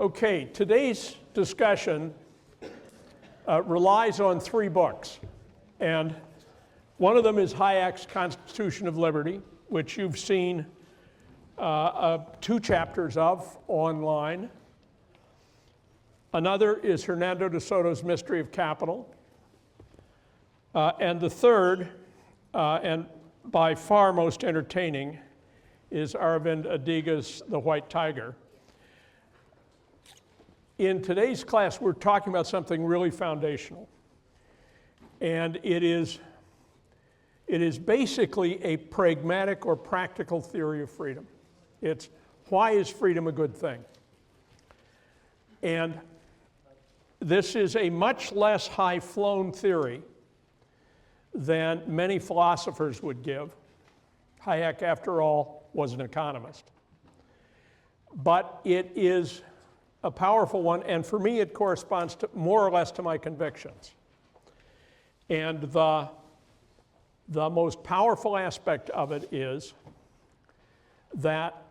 Okay, today's discussion relies on 3 books. And one of them is Hayek's Constitution of Liberty, which you've seen 2 chapters of online. Another is Hernando de Soto's Mystery of Capital. And the third, and by far most entertaining, is Aravind Adiga's The White Tiger. In today's class, we're talking about something really foundational. And it is basically a pragmatic or practical theory of freedom. It's why is freedom a good thing? And this is a much less high-flown theory than many philosophers would give. Hayek, after all, was an economist. But it is a powerful one, and for me it corresponds to more or less to my convictions. And the most powerful aspect of it is that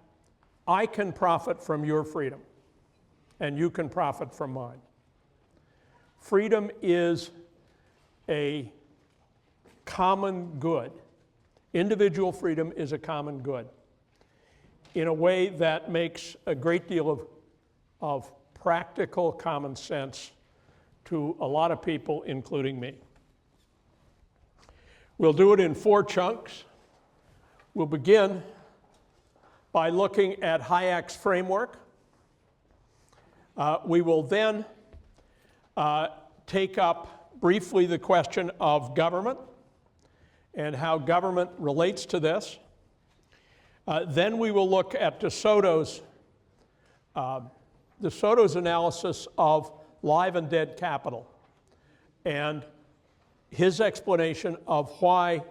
I can profit from your freedom, and you can profit from mine. Freedom is a common good. Individual freedom is a common good in a way that makes a great deal of practical common sense to a lot of people, including me. We'll do it in 4 chunks. We'll begin by looking at Hayek's framework. We will then take up briefly the question of government and how government relates to this. Then we will look at De Soto's analysis of live and dead capital and his explanation of why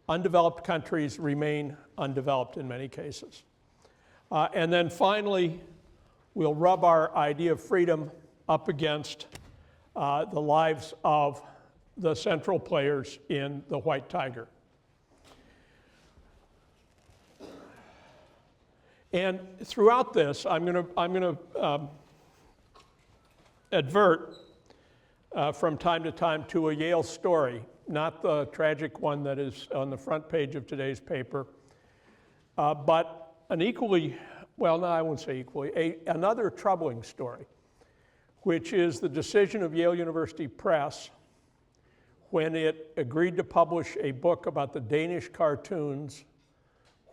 undeveloped countries remain undeveloped in many cases. And then finally, we'll rub our idea of freedom up against the lives of the central players in The White Tiger. And throughout this, I'm going to advert from time to time to a Yale story, not the tragic one that is on the front page of today's paper, but an equally, well, no, I won't say equally, another troubling story, which is the decision of Yale University Press when it agreed to publish a book about the Danish cartoons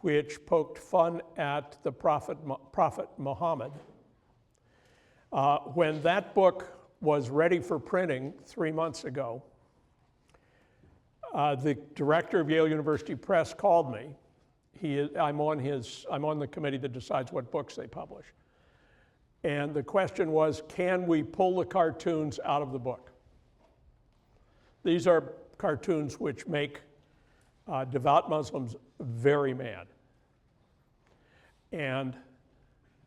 which poked fun at the prophet Mohammed. When that book was ready for printing 3 months ago, the director of Yale University Press called me. I'm on the committee that decides what books they publish. And the question was, can we pull the cartoons out of the book? These are cartoons which make devout Muslims very mad. And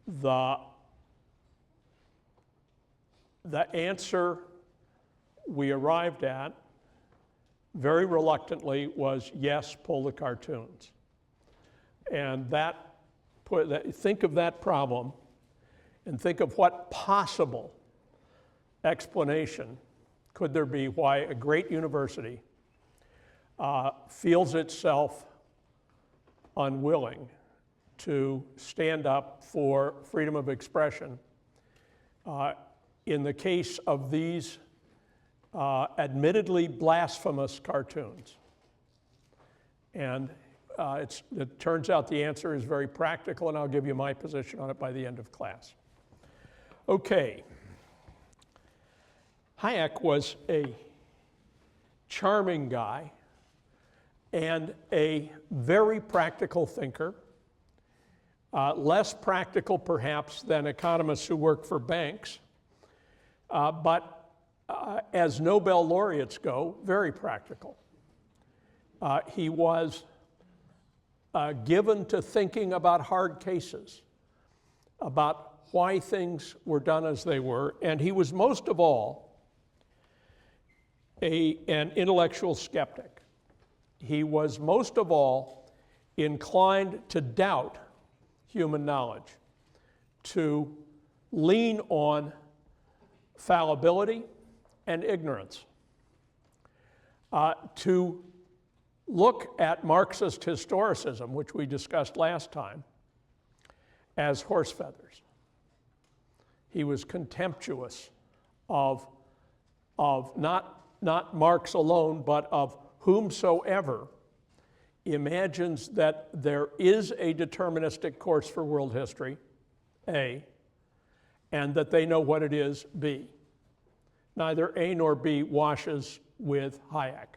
the answer we arrived at, very reluctantly, was yes, pull the cartoons. And think of that problem and think of what possible explanation could there be why a great university feels itself unwilling to stand up for freedom of expression in the case of these admittedly blasphemous cartoons. And it turns out the answer is very practical, and I'll give you my position on it by the end of class. Okay. Hayek was a charming guy and a very practical thinker, less practical perhaps than economists who work for banks, but as Nobel laureates go, very practical. He was given to thinking about hard cases, about why things were done as they were, and he was most of all an intellectual skeptic. He was most of all inclined to doubt human knowledge, to lean on fallibility and ignorance, to look at Marxist historicism, which we discussed last time, as horse feathers. He was contemptuous of not Marx alone, but of whomsoever imagines that there is a deterministic course for world history, A, and that they know what it is, B. Neither A nor B washes with Hayek.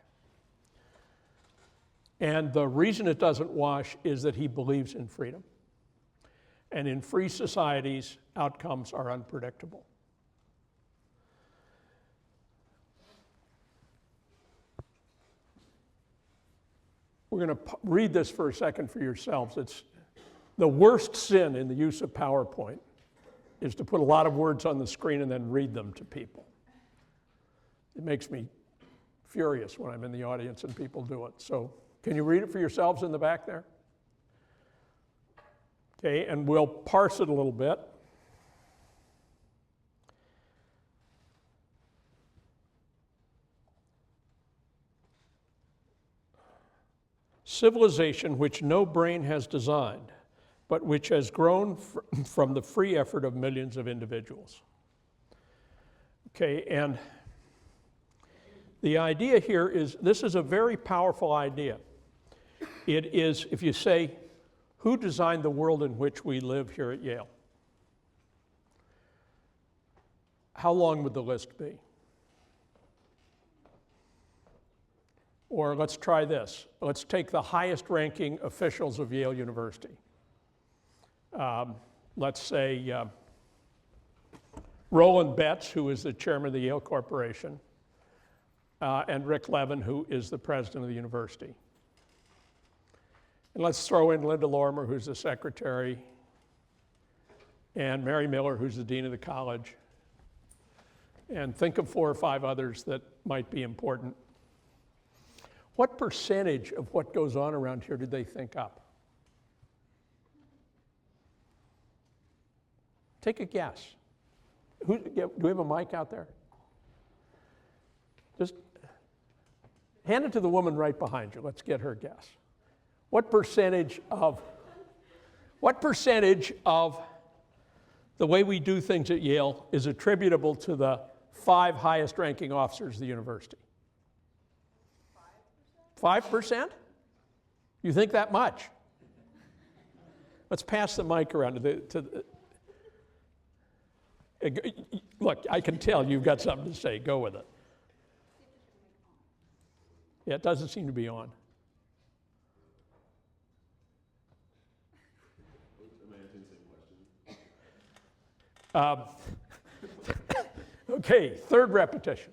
And the reason it doesn't wash is that he believes in freedom. And in free societies, outcomes are unpredictable. We're going to read this for a second for yourselves. It's the worst sin in the use of PowerPoint is to put a lot of words on the screen and then read them to people. It makes me furious when I'm in the audience and people do it. So can you read it for yourselves in the back there? Okay, and we'll parse it a little bit. Civilization which no brain has designed, but which has grown from the free effort of millions of individuals. Okay, and the idea here is, this is a very powerful idea. It is, if you say, who designed the world in which we live here at Yale? How long would the list be? Or let's try this. Let's take the highest ranking officials of Yale University. Let's say Roland Betts, who is the chairman of the Yale Corporation, and Rick Levin, who is the president of the university. And let's throw in Linda Lorimer, who's the secretary, and Mary Miller, who's the dean of the college. And think of 4 or 5 others that might be important. What percentage of what goes on around here did they think up? Take a guess. Do we have a mic out there? Just hand it to the woman right behind you. Let's get her guess. What percentage of the way we do things at Yale is attributable to the 5 highest ranking officers of the university? 5%? You think that much? Let's pass the mic around look, I can tell you've got something to say. Go with it. Yeah, it doesn't seem to be on. Okay, third repetition.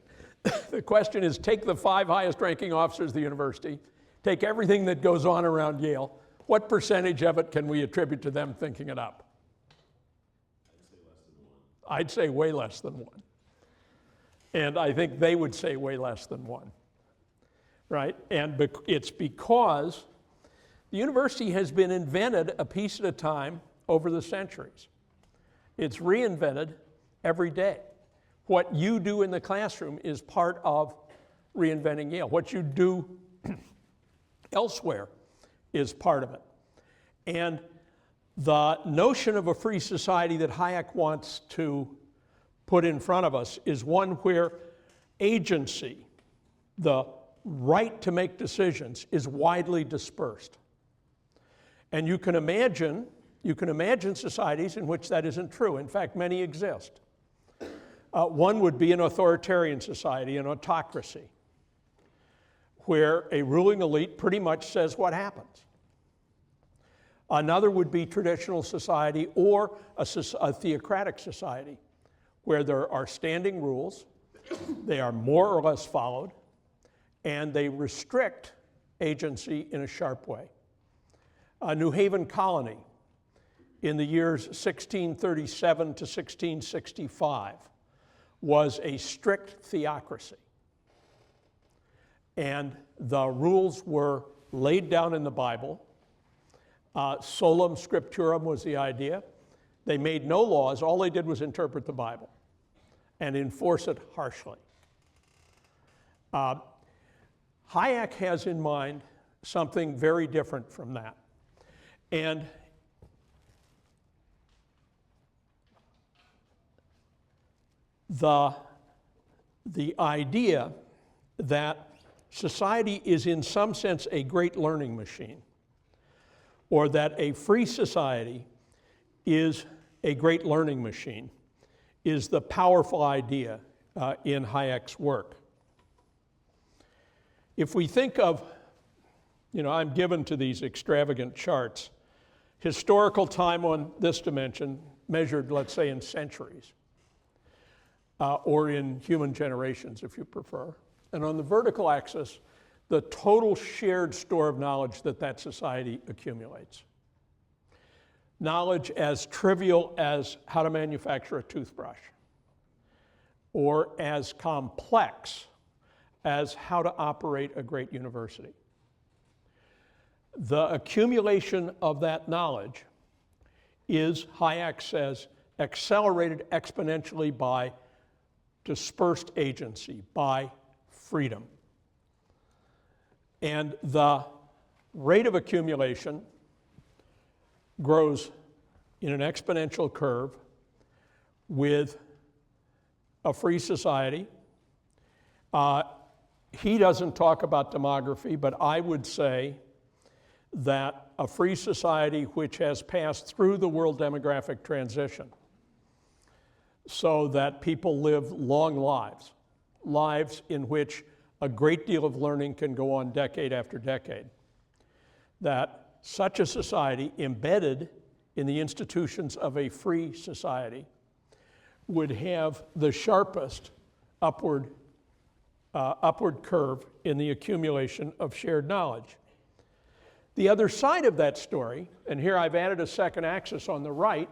The question is, take the 5 highest ranking officers of the university, take everything that goes on around Yale, what percentage of it can we attribute to them thinking it up? I'd say way less than 1. And I think they would say way less than 1, right? And it's because the university has been invented a piece at a time over the centuries. It's reinvented every day. What you do in the classroom is part of reinventing Yale. What you do elsewhere is part of it. And the notion of a free society that Hayek wants to put in front of us is one where agency, the right to make decisions, is widely dispersed. And you can imagine societies in which that isn't true. In fact, many exist. One would be an authoritarian society, an autocracy, where a ruling elite pretty much says what happens. Another would be traditional society or a theocratic society, where there are standing rules, they are more or less followed, and they restrict agency in a sharp way. New Haven Colony, in the years 1637 to 1665, was a strict theocracy. And the rules were laid down in the Bible. Solum scripturum was the idea. They made no laws. All they did was interpret the Bible and enforce it harshly. Hayek has in mind something very different from that. And the idea that society is in some sense a great learning machine, or that a free society is a great learning machine, is the powerful idea in Hayek's work. If we think of, I'm given to these extravagant charts, historical time on this dimension measured, let's say, in centuries, or in human generations, if you prefer. And on the vertical axis, the total shared store of knowledge that society accumulates. Knowledge as trivial as how to manufacture a toothbrush, or as complex as how to operate a great university. The accumulation of that knowledge is, Hayek says, accelerated exponentially by dispersed agency, by freedom. And the rate of accumulation grows in an exponential curve with a free society. He doesn't talk about demography, but I would say that a free society which has passed through the world demographic transition, so that people live long lives in which a great deal of learning can go on decade after decade, that such a society embedded in the institutions of a free society would have the sharpest upward curve in the accumulation of shared knowledge. The other side of that story, and here I've added a second axis on the right,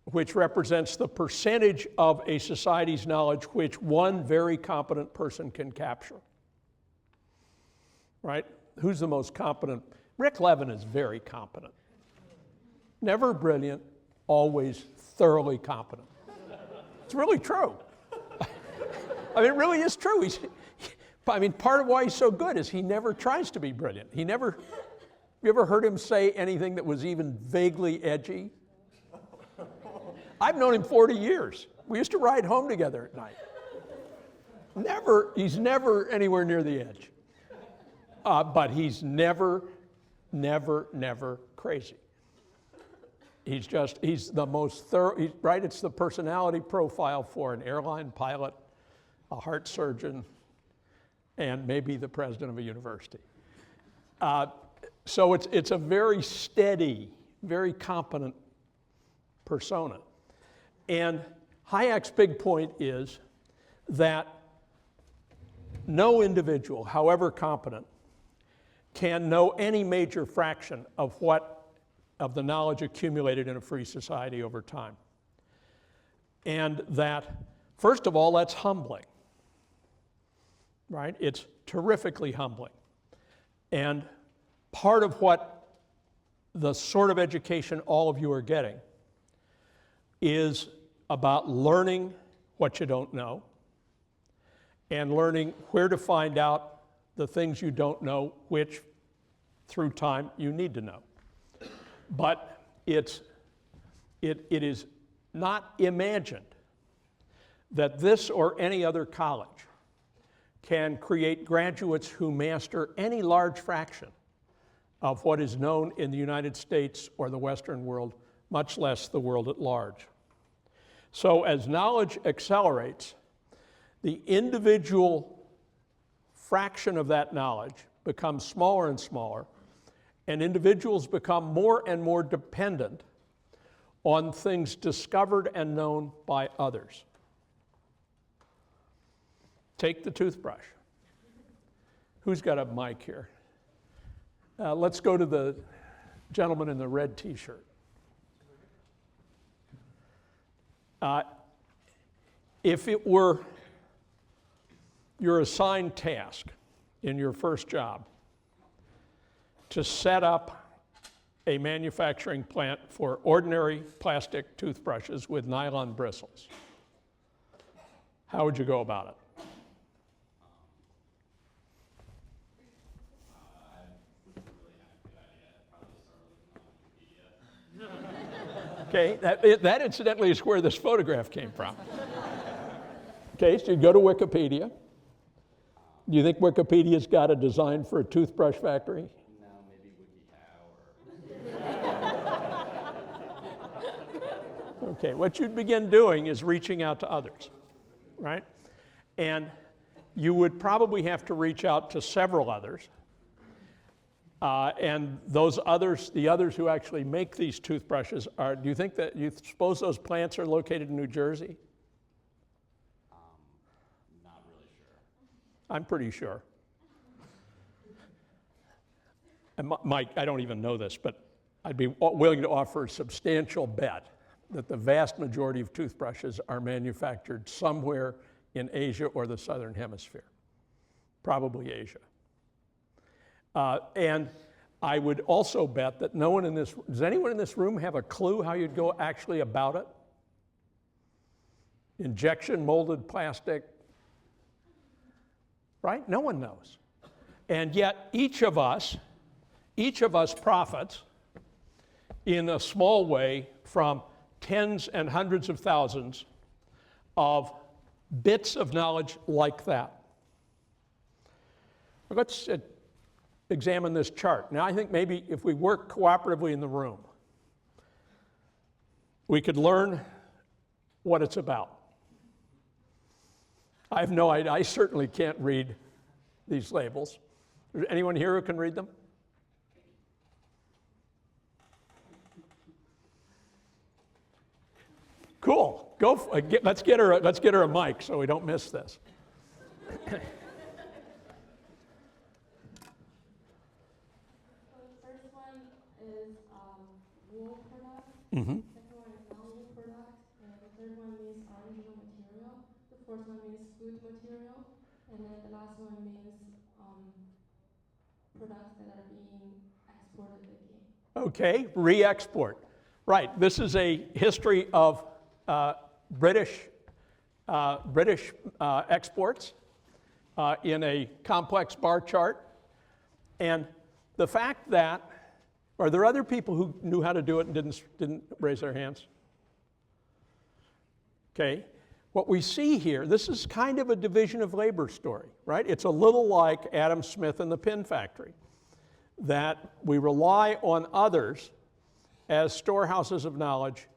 which represents the percentage of a society's knowledge which one very competent person can capture. Right? Who's the most competent? Rick Levin is very competent. Never brilliant, always thoroughly competent. It's really true. I mean, it really is true. Part of why he's so good is he never tries to be brilliant. You ever heard him say anything that was even vaguely edgy? I've known him 40 years. We used to ride home together at night. He's never anywhere near the edge. But he's never crazy. He's the most thorough, right? It's the personality profile for an airline pilot, a heart surgeon, and maybe the president of a university. So it's a very steady, very competent persona. And Hayek's big point is that no individual, however competent, can know any major fraction of the knowledge accumulated in a free society over time. And that, first of all, that's humbling, right? It's terrifically humbling. And part of what the sort of education all of you are getting is about learning what you don't know and learning where to find out the things you don't know, which through time you need to know. But it is not imagined that this or any other college can create graduates who master any large fraction of what is known in the United States or the Western world, much less the world at large. So as knowledge accelerates, the individual fraction of that knowledge becomes smaller and smaller, and individuals become more and more dependent on things discovered and known by others. Take the toothbrush. Who's got a mic here? Let's go to the gentleman in the red t-shirt. If it were your assigned task in your first job to set up a manufacturing plant for ordinary plastic toothbrushes with nylon bristles, how would you go about it? Okay, that incidentally is where this photograph came from. Okay, so you go to Wikipedia. Do you think Wikipedia's got a design for a toothbrush factory? No, maybe WikiHow or... Okay, what you'd begin doing is reaching out to others, right? And you would probably have to reach out to several others. And those others, the others who actually make these toothbrushes are, do you suppose those plants are located in New Jersey? Not really sure. I'm pretty sure. And Mike, I don't even know this, but I'd be willing to offer a substantial bet that the vast majority of toothbrushes are manufactured somewhere in Asia or the Southern Hemisphere, probably Asia. And I would also bet that no one in this, does anyone in this room have a clue how you'd go actually about it? Injection molded plastic, right? No one knows. And yet each of us profits in a small way from tens and hundreds of thousands of bits of knowledge like that. Let's examine this chart. Now, I think maybe if we work cooperatively in the room, we could learn what it's about. I have no idea. I certainly can't read these labels. Is there anyone here who can read them? Cool. Let's get her a mic so we don't miss this. Mm-hmm. Second one is non-wool products, and the third one means original material. The fourth one means food material, and then the last one means products that are being exported again. Okay, re-export. Right. This is a history of British exports in a complex bar chart, and the fact that. Are there other people who knew how to do it and didn't raise their hands? Okay. What we see here, this is kind of a division of labor story, right? It's a little like Adam Smith and the pin factory, that we rely on others as storehouses of knowledge,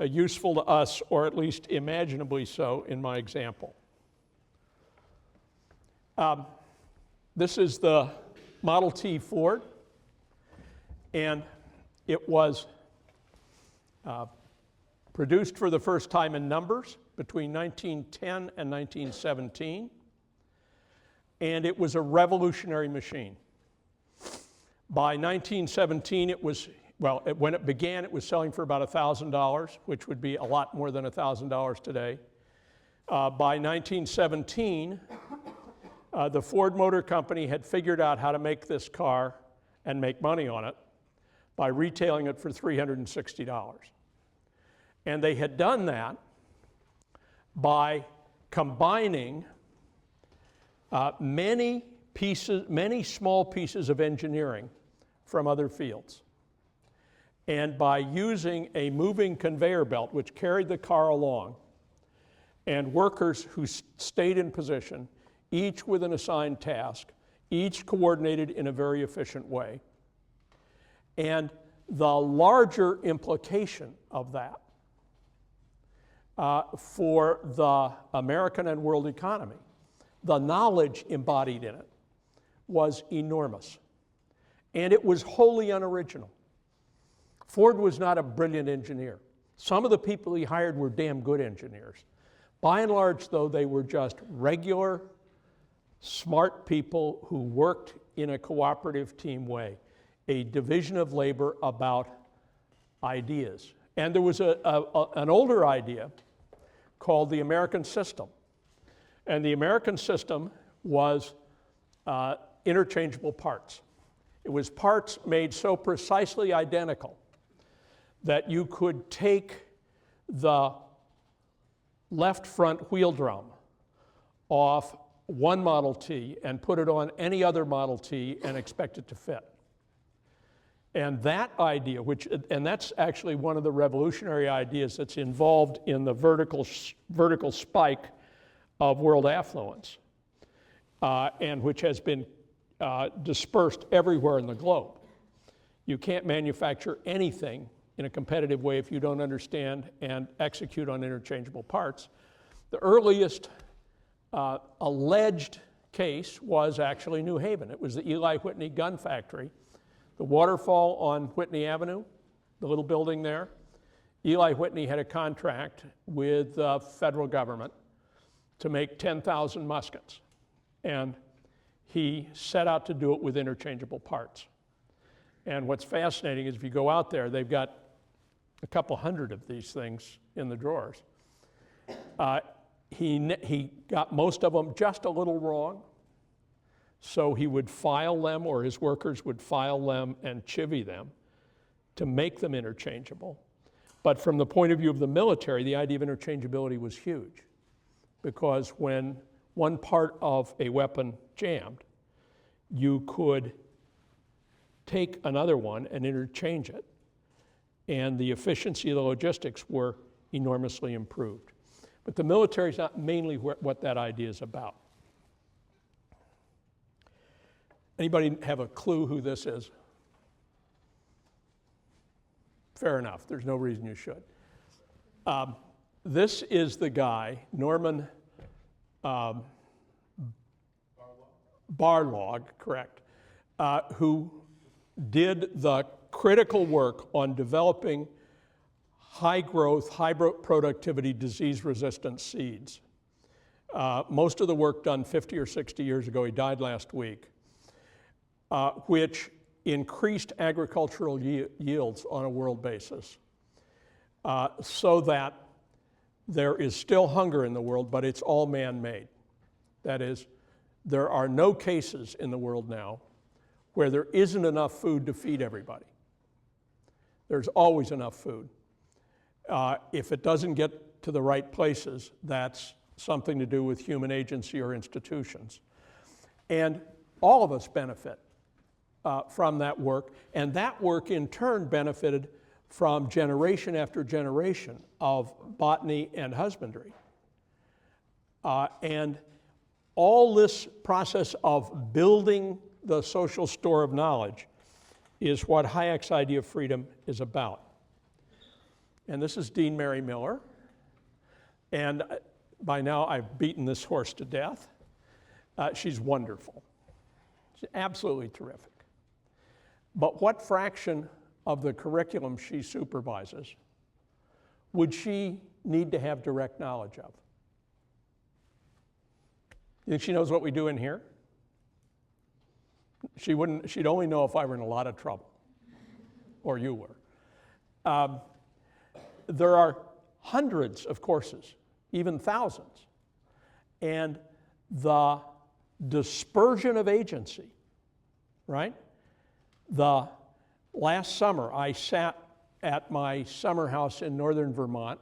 useful to us, or at least imaginably so in my example. This is the Model T Ford. And it was produced for the first time in numbers between 1910 and 1917. And it was a revolutionary machine. By 1917, when it began, it was selling for about $1,000, which would be a lot more than $1,000 today. By 1917, the Ford Motor Company had figured out how to make this car and make money on it by retailing it for $360. And they had done that by combining many small pieces of engineering from other fields, and by using a moving conveyor belt which carried the car along, and workers who stayed in position, each with an assigned task, each coordinated in a very efficient way. And the larger implication of that for the American and world economy, the knowledge embodied in it, was enormous. And it was wholly unoriginal. Ford was not a brilliant engineer. Some of the people he hired were damn good engineers. By and large, though, they were just regular, smart people who worked in a cooperative team way. A division of labor about ideas. And there was an older idea called the American system. And the American system was interchangeable parts. It was parts made so precisely identical that you could take the left front wheel drum off one Model T and put it on any other Model T and expect it to fit. And that idea, and that's actually one of the revolutionary ideas that's involved in the vertical spike of world affluence, and which has been dispersed everywhere in the globe. You can't manufacture anything in a competitive way if you don't understand and execute on interchangeable parts. The earliest alleged case was actually New Haven. It was the Eli Whitney gun factory. The waterfall on Whitney Avenue, the little building there. Eli Whitney had a contract with the federal government to make 10,000 muskets. And he set out to do it with interchangeable parts. And what's fascinating is if you go out there, they've got a couple hundred of these things in the drawers. He got most of them just a little wrong. So he would file them, or his workers would file them and chivvy them to make them interchangeable. But from the point of view of the military, the idea of interchangeability was huge, because when one part of a weapon jammed, you could take another one and interchange it, and the efficiency of the logistics were enormously improved. But the military is not mainly what that idea is about. Anybody have a clue who this is? Fair enough. There's no reason you should. This is the guy, Norman Barlog, correct, who did the critical work on developing high growth, high productivity, disease-resistant seeds. Most of the work done 50 or 60 years ago, he died last week, which increased agricultural yields on a world basis, so that there is still hunger in the world, but it's all man-made. That is, there are no cases in the world now where there isn't enough food to feed everybody. There's always enough food. If it doesn't get to the right places, that's something to do with human agency or institutions. And all of us benefit from that work, and that work in turn benefited from generation after generation of botany and husbandry. And all this process of building the social store of knowledge is what Hayek's idea of freedom is about. And this is Dean Mary Miller. And by now I've beaten this horse to death. She's wonderful. She's absolutely terrific. But what fraction of the curriculum she supervises would she need to have direct knowledge of? You think she knows what we do in here? She'd only know if I were in a lot of trouble, or you were. There are hundreds of courses, even thousands, and the dispersion of agency, right? The last summer, I sat at my summer house in northern Vermont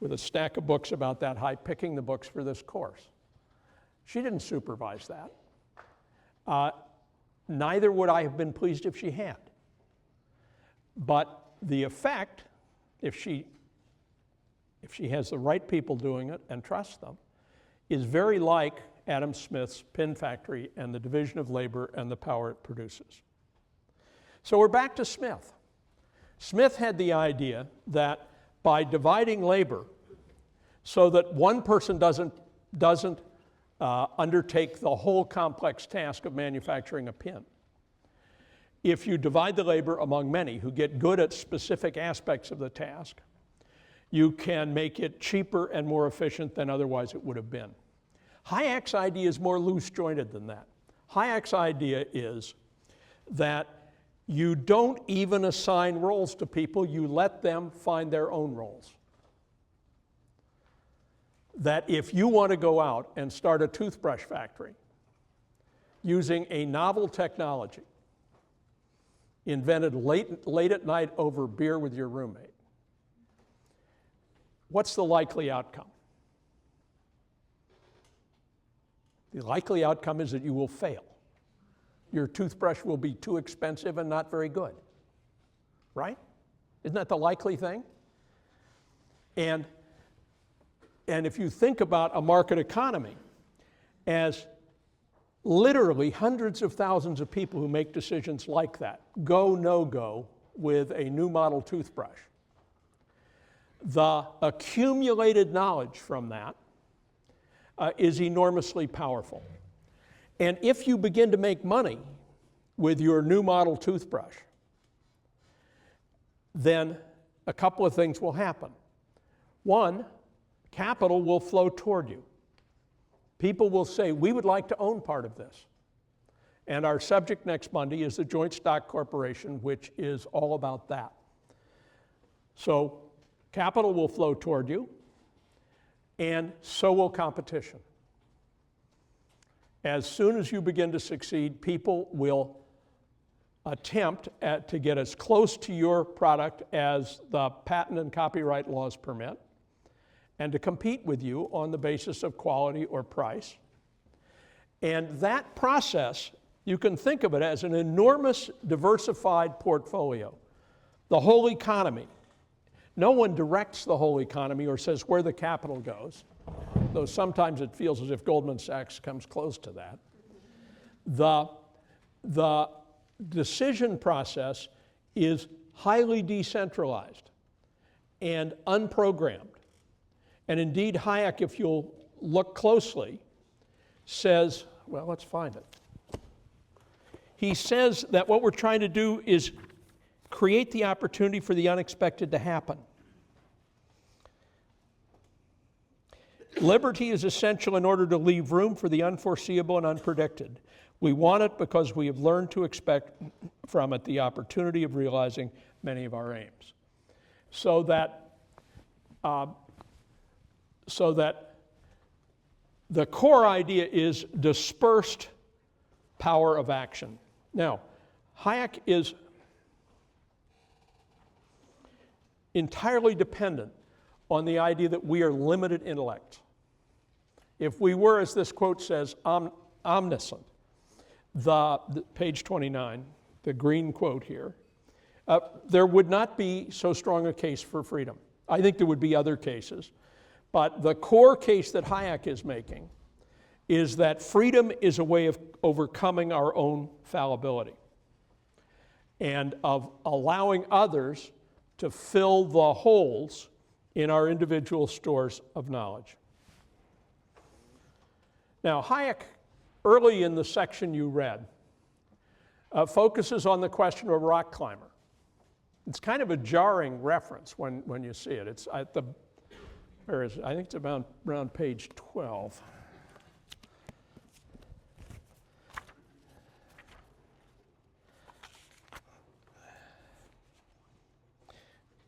with a stack of books about that high, picking the books for this course. She didn't supervise that. Neither would I have been pleased if she had. But the effect, if she has the right people doing it and trusts them, is very like Adam Smith's pin factory and the division of labor and the power it produces. So we're back to Smith. Smith had the idea that by dividing labor so that one person doesn't undertake the whole complex task of manufacturing a pin, if you divide the labor among many who get good at specific aspects of the task, you can make it cheaper and more efficient than otherwise it would have been. Hayek's idea is more loose-jointed than that. Hayek's idea is that you don't even assign roles to people, you let them find their own roles. That if you want to go out and start a toothbrush factory using a novel technology, invented late at night over beer with your roommate, what's the likely outcome? The likely outcome is that you will fail. Your toothbrush will be too expensive and not very good, right? Isn't that the likely thing? And if you think about a market economy as literally hundreds of thousands of people who make decisions like that, go, no go, with a new model toothbrush, the accumulated knowledge from that is enormously powerful. And if you begin to make money with your new model toothbrush, then a couple of things will happen. One, capital will flow toward you. People will say, we would like to own part of this. And our subject next Monday is the Joint Stock Corporation, which is all about that. So capital will flow toward you, and so will competition. As soon as you begin to succeed, people will attempt to get as close to your product as the patent and copyright laws permit, and to compete with you on the basis of quality or price. And that process, you can think of it as an enormous diversified portfolio. The whole economy. No one directs the whole economy or says where the capital goes, though sometimes it feels as if Goldman Sachs comes close to that. The decision process is highly decentralized and unprogrammed. And indeed, Hayek, if you'll look closely, says, well, let's find it. He says that what we're trying to do is create the opportunity for the unexpected to happen. Liberty is essential in order to leave room for the unforeseeable and unpredicted. We want it because we have learned to expect from it the opportunity of realizing many of our aims. So that the core idea is dispersed power of action. Now, Hayek is entirely dependent on the idea that we are limited intellect. If we were, as this quote says, omniscient, the page 29, the green quote here, there would not be so strong a case for freedom. I think there would be other cases. But the core case that Hayek is making is that freedom is a way of overcoming our own fallibility and of allowing others to fill the holes in our individual stores of knowledge. Now, Hayek, early in the section you read, focuses on the question of a rock climber. It's kind of a jarring reference when you see it. It's at the, where is it? I think it's around page 12.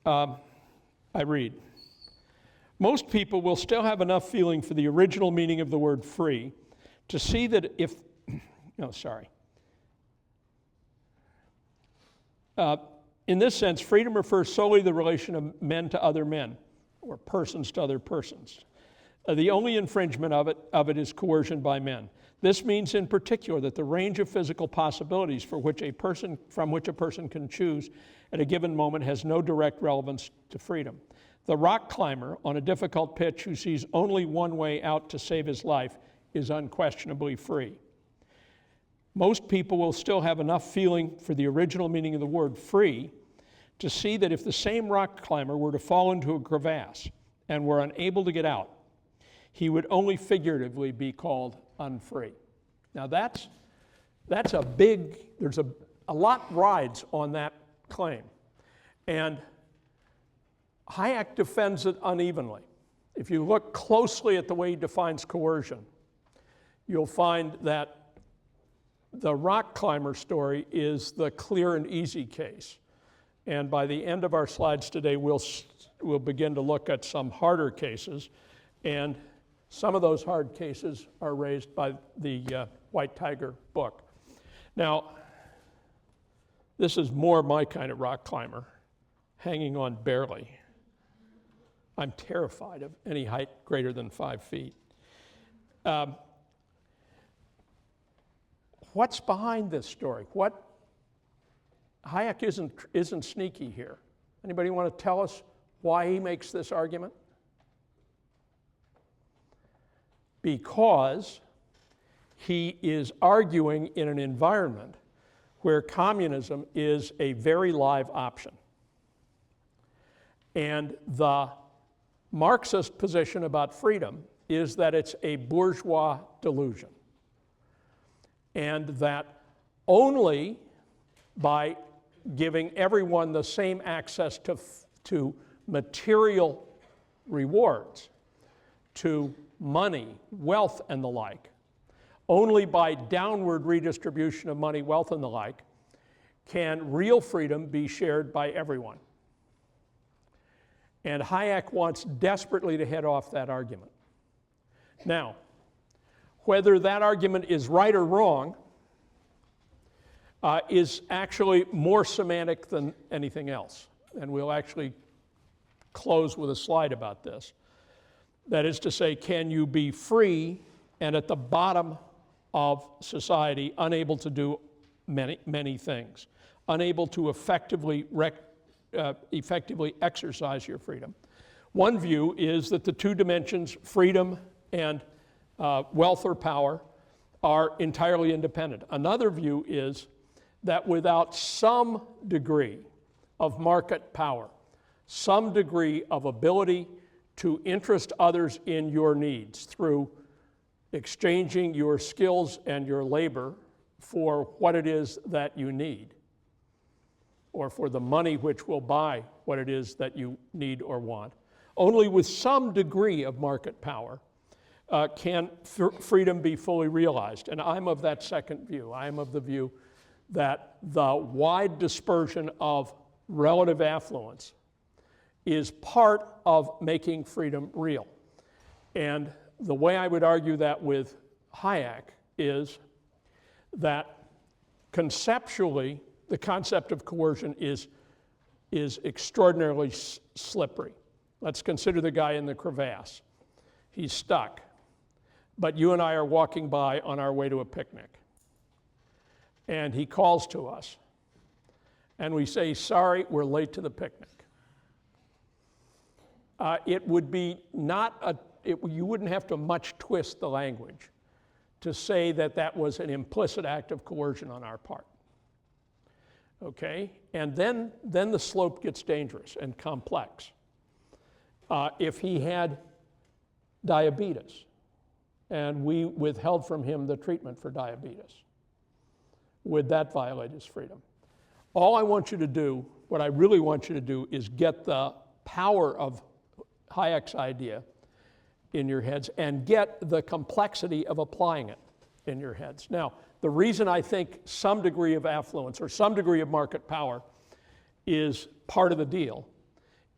I read, most people will still have enough feeling for the original meaning of the word free to see that if, in this sense, freedom refers solely to the relation of men to other men, or persons to other persons. The only infringement of it is coercion by men. This means in particular that the range of physical possibilities from which a person can choose at a given moment has no direct relevance to freedom. The rock climber on a difficult pitch who sees only one way out to save his life is unquestionably free. Most people will still have enough feeling for the original meaning of the word free to see that if the same rock climber were to fall into a crevasse and were unable to get out, he would only figuratively be called unfree. Now there's a lot rides on that claim. And Hayek defends it unevenly. If you look closely at the way he defines coercion, you'll find that the rock climber story is the clear and easy case. And by the end of our slides today, we'll begin to look at some harder cases. And some of those hard cases are raised by the White Tiger book. Now, This is more my kind of rock climber, hanging on barely. I'm terrified of any height greater than 5 feet. What's behind this story? Hayek isn't sneaky here. Anybody want to tell us why he makes this argument? Because he is arguing in an environment where communism is a very live option. And the Marxist position about freedom is that it's a bourgeois delusion. And that only by giving everyone the same access to material rewards, to money, wealth, and the like, only by downward redistribution of money, wealth, and the like, can real freedom be shared by everyone. And Hayek wants desperately to head off that argument. Now, whether that argument is right or wrong is actually more semantic than anything else. And we'll actually close with a slide about this. That is to say, can you be free and at the bottom of society unable to do many things, unable to effectively exercise your freedom? One view is that the two dimensions, freedom and wealth or power, are entirely independent. Another view is that without some degree of market power, some degree of ability to interest others in your needs through exchanging your skills and your labor for what it is that you need, or for the money which will buy what it is that you need or want, only with some degree of market power can freedom be fully realized. And I'm of that second view. I'm of the view that the wide dispersion of relative affluence is part of making freedom real. And the way I would argue that with Hayek is that conceptually, the concept of coercion is extraordinarily slippery. Let's consider the guy in the crevasse. He's stuck, but you and I are walking by on our way to a picnic. And he calls to us, and we say, sorry, we're late to the picnic. It would be you wouldn't have to much twist the language to say that that was an implicit act of coercion on our part. Okay? And then the slope gets dangerous and complex. If he had diabetes, and we withheld from him the treatment for diabetes, would that violate his freedom? All I want you to do, what I really want you to do, is get the power of Hayek's idea in your heads and get the complexity of applying it in your heads. Now, the reason I think some degree of affluence or some degree of market power is part of the deal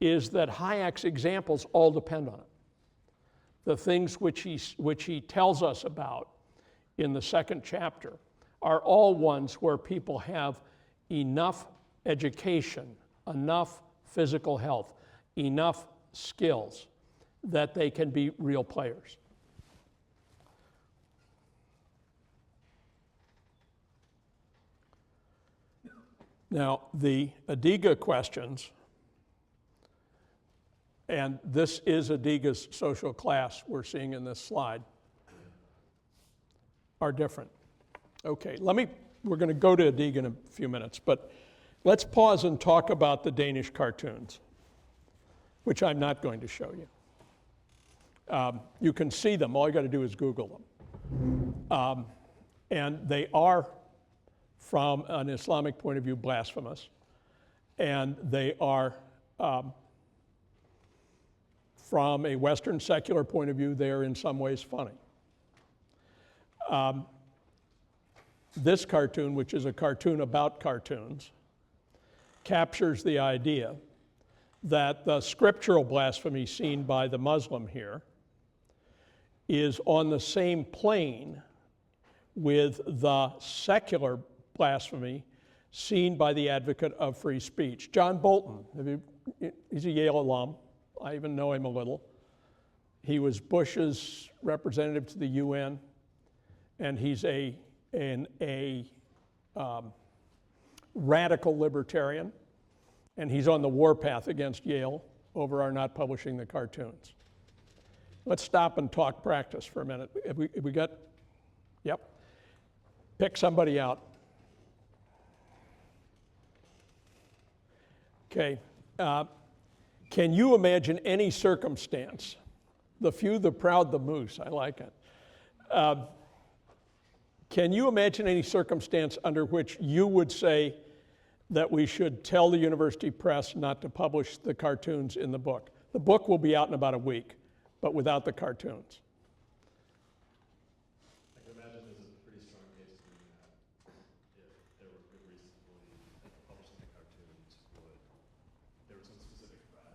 is that Hayek's examples all depend on it. The things which he tells us about in the second chapter are all ones where people have enough education, enough physical health, enough skills that they can be real players. Now, the Adiga questions, and this is Adiga's social class we're seeing in this slide, are different. Okay, we're going to go to Adiga in a few minutes, but let's pause and talk about the Danish cartoons, which I'm not going to show you. You can see them, all you got to do is Google them. And they are, from an Islamic point of view, blasphemous. And they are, from a Western secular point of view, they are in some ways funny. This cartoon, which is a cartoon about cartoons, captures the idea that the scriptural blasphemy seen by the Muslim here is on the same plane with the secular blasphemy seen by the advocate of free speech. John Bolton, he's a Yale alum. I even know him a little. He was Bush's representative to the UN, and he's a radical libertarian, and he's on the warpath against Yale over our not publishing the cartoons. Let's stop and talk practice for a minute. Have we got, yep. Pick somebody out. Okay. Can you imagine any circumstance, the few, the proud, the moose, I like it. Can you imagine any circumstance under which you would say that we should tell the university press not to publish the cartoons in the book? The book will be out in about a week, but without the cartoons. I can imagine there's a pretty strong case to doing that. If there were good reasons to believe that publishing the cartoons would, there was some specific threat.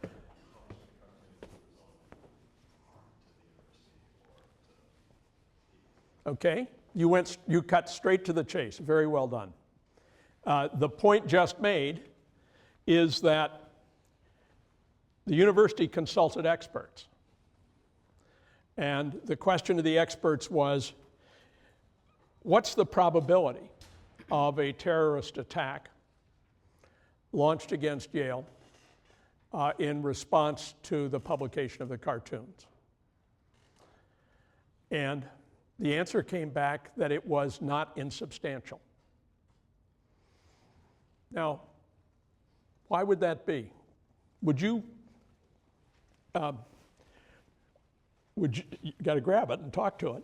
Publishing the cartoons would result to the university or to people. Okay, you cut straight to the chase. Very well done. The point just made is that the university consulted experts. And the question of the experts was, what's the probability of a terrorist attack launched against Yale in response to the publication of the cartoons? And the answer came back that it was not insubstantial. Now, why would that be? Would you got to grab it and talk to it.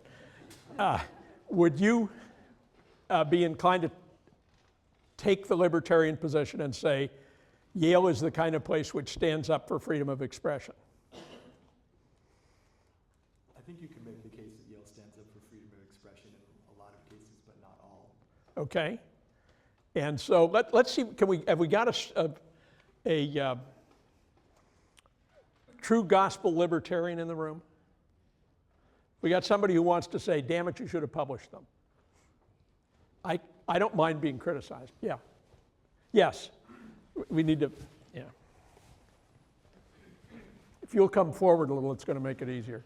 Would you be inclined to take the libertarian position and say, Yale is the kind of place which stands up for freedom of expression? I think you can make the case that Yale stands up for freedom of expression in a lot of cases, but not all. Okay. And so let's see, have we got a true gospel libertarian in the room? We got somebody who wants to say, damn it, you should have published them. I don't mind being criticized. Yeah. Yes. We need to, yeah. If you'll come forward a little, it's going to make it easier.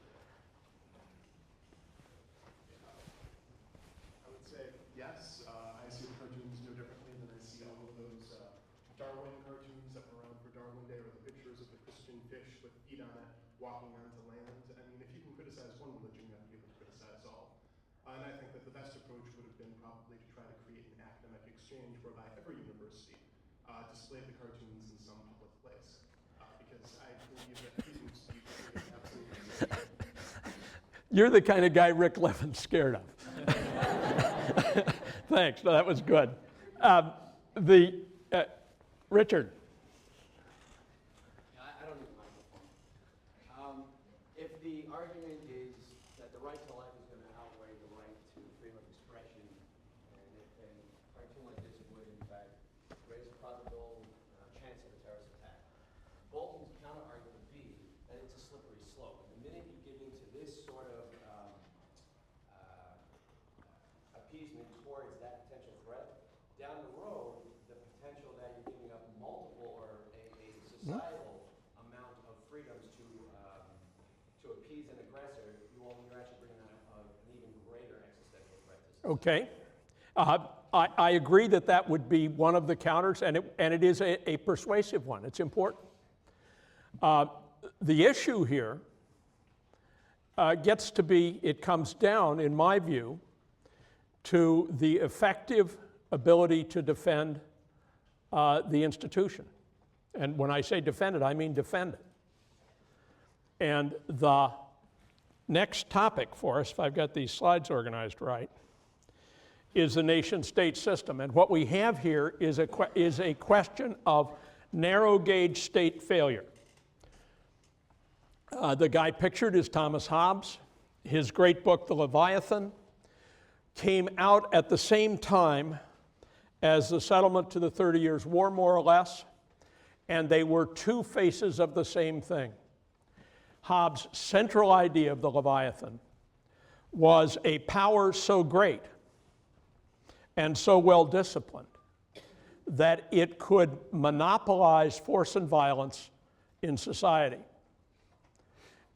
I would say yes. I see the cartoons no differently than I see all of those Darwin cartoons that were around for Darwin Day, or the pictures of the Christian fish with feet on it walking onto land. I mean, if you can criticize one religion, you have to be able to criticize all. And I think that the best approach would have been probably to try to create an academic exchange whereby every university displayed the cartoons in some public place. Because I believe that freedom of speech is absolutely. You're the kind of guy Rick Levin's scared of. Thanks. No, that was good. Richard. I don't need a microphone. If the argument is that the right to life is going to outweigh the right to freedom of expression, and if a cartoon like this would, in fact, raise a probable chance of a terrorist attack, Bolton's counter-argument would be that it's a slippery slope. And the minute you get into this sort of appeasement towards that potential threat, down the road, the potential that you're giving up multiple or a societal amount of freedoms to appease an aggressor, you're actually bringing an even greater existential threat to society. Okay. I agree that that would be one of the counters, and it is a persuasive one. It's important. The issue here gets to be, it comes down, in my view, to the effective ability to defend the institution. And when I say defend it, I mean defend it. And the next topic for us, if I've got these slides organized right, is the nation-state system. And what we have here is a question of narrow-gauge state failure. The guy pictured is Thomas Hobbes. His great book, The Leviathan, came out at the same time as the settlement to the 30 Years' War, more or less, and they were two faces of the same thing. Hobbes' central idea of the Leviathan was a power so great and so well disciplined that it could monopolize force and violence in society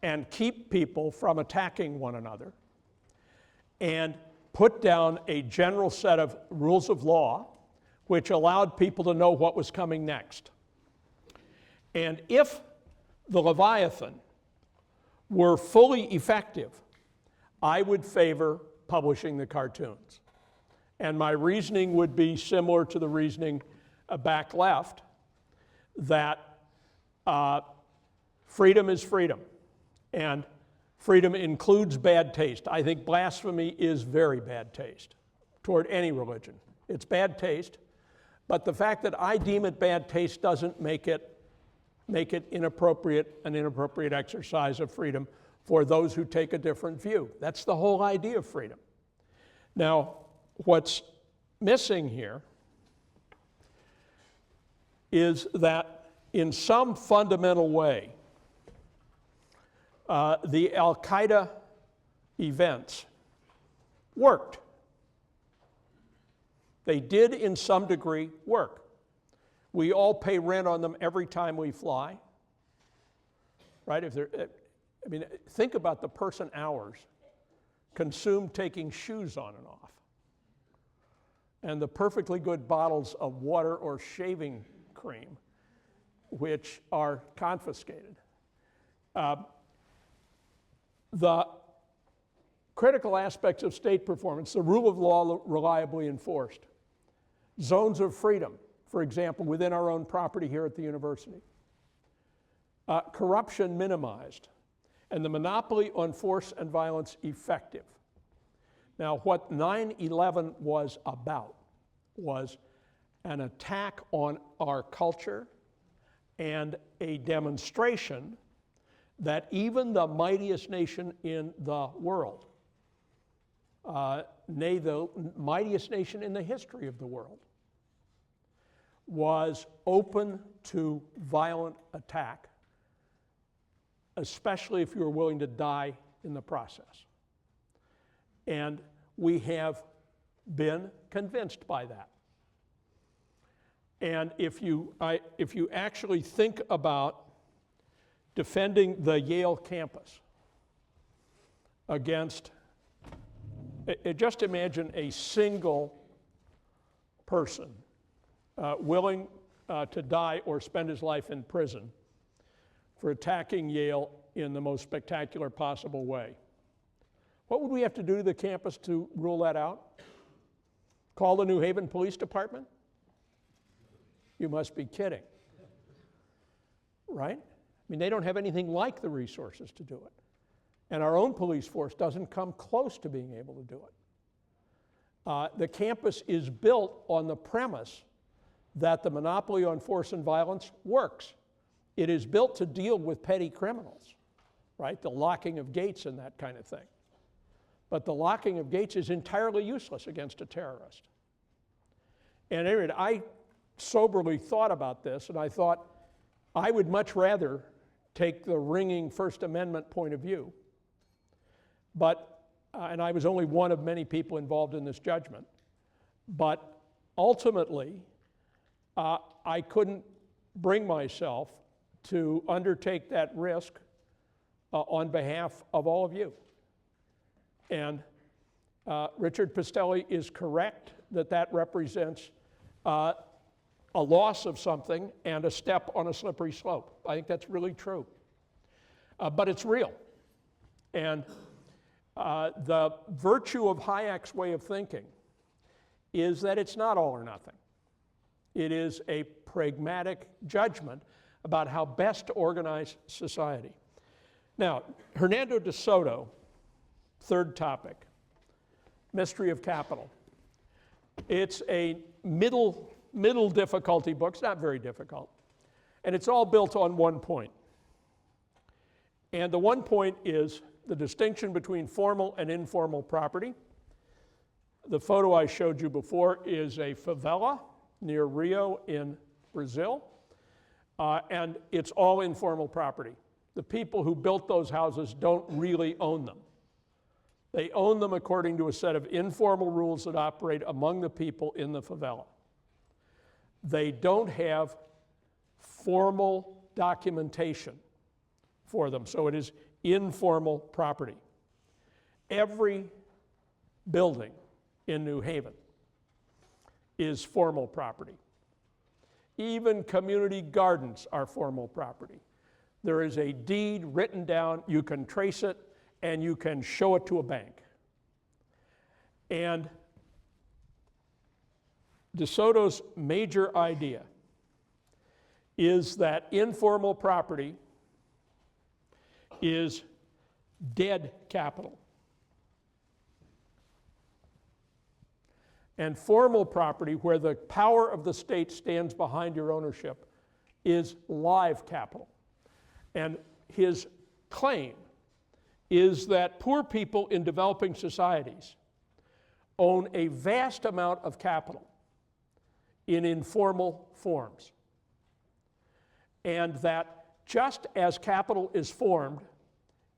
and keep people from attacking one another and put down a general set of rules of law which allowed people to know what was coming next. And if the Leviathan were fully effective, I would favor publishing the cartoons. And my reasoning would be similar to the reasoning back left, that freedom is freedom, and freedom includes bad taste. I think blasphemy is very bad taste toward any religion. It's bad taste, but the fact that I deem it bad taste doesn't make it inappropriate, an inappropriate exercise of freedom for those who take a different view. That's the whole idea of freedom. Now, what's missing here is that in some fundamental way, the Al-Qaeda events worked. They did, in some degree, work. We all pay rent on them every time we fly, right? I mean, think about the person hours consumed taking shoes on and off, and the perfectly good bottles of water or shaving cream, which are confiscated. The critical aspects of state performance, the rule of law reliably enforced, zones of freedom, for example, within our own property here at the university, corruption minimized, and the monopoly on force and violence effective. Now, what 9/11 was about was an attack on our culture and a demonstration that even the mightiest nation in the world, nay, the mightiest nation in the history of the world, was open to violent attack, especially if you were willing to die in the process. And we have been convinced by that. And if you actually think about defending the Yale campus against, just imagine a single person willing to die or spend his life in prison for attacking Yale in the most spectacular possible way. What would we have to do to the campus to rule that out? Call the New Haven Police Department? You must be kidding, right? I mean, they don't have anything like the resources to do it. And our own police force doesn't come close to being able to do it. The campus is built on the premise that the monopoly on force and violence works. It is built to deal with petty criminals, right? The locking of gates and that kind of thing. But the locking of gates is entirely useless against a terrorist. And anyway, I soberly thought about this, and I thought I would much rather take the ringing First Amendment point of view. But, and I was only one of many people involved in this judgment, but ultimately, I couldn't bring myself to undertake that risk on behalf of all of you. And Richard Pistelli is correct that that represents a loss of something and a step on a slippery slope. I think that's really true. But it's real. And the virtue of Hayek's way of thinking is that it's not all or nothing. It is a pragmatic judgment about how best to organize society. Now, Hernando de Soto, third topic, Mystery of Capital. It's a middle difficulty book. It's not very difficult. And it's all built on one point. And the one point is the distinction between formal and informal property. The photo I showed you before is a favela near Rio in Brazil. And it's all informal property. The people who built those houses don't really own them. They own them according to a set of informal rules that operate among the people in the favela. they don't have formal documentation for them, so it is informal property. Every building in New Haven is formal property. Even community gardens are formal property. There is a deed written down, you can trace it, and you can show it to a bank. And De Soto's major idea is that informal property is dead capital. And formal property, where the power of the state stands behind your ownership, is live capital. And his claim is that poor people in developing societies own a vast amount of capital in informal forms. And that just as capital is formed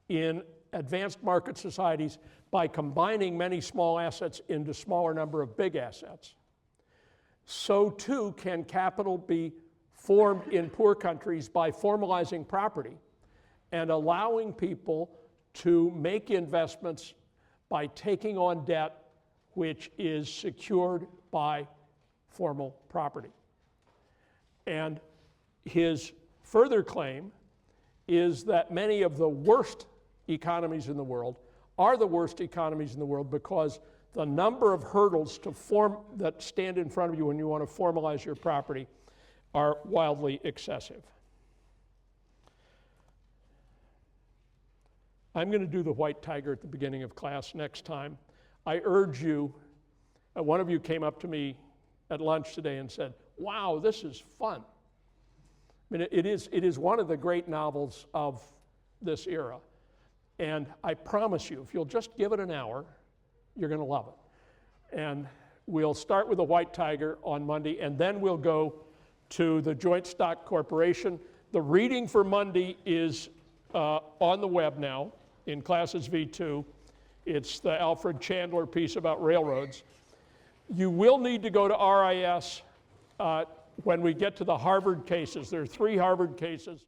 in advanced market societies by combining many small assets into smaller number of big assets, so too can capital be formed in poor countries by formalizing property and allowing people to make investments by taking on debt which is secured by formal property. And his further claim is that many of the worst economies in the world are the worst economies in the world because the number of hurdles that stand in front of you when you want to formalize your property are wildly excessive. I'm going to do the white tiger at the beginning of class next time. I urge you, one of you came up to me at lunch today and said, wow, this is fun. I mean, it is one of the great novels of this era. And I promise you, if you'll just give it an hour, you're going to love it. And we'll start with the white tiger on Monday, and then we'll go to the Joint Stock Corporation. The reading for Monday is on the web now in Classes V2. It's the Alfred Chandler piece about railroads. You will need to go to RIS when we get to the Harvard cases. There are 3 Harvard cases.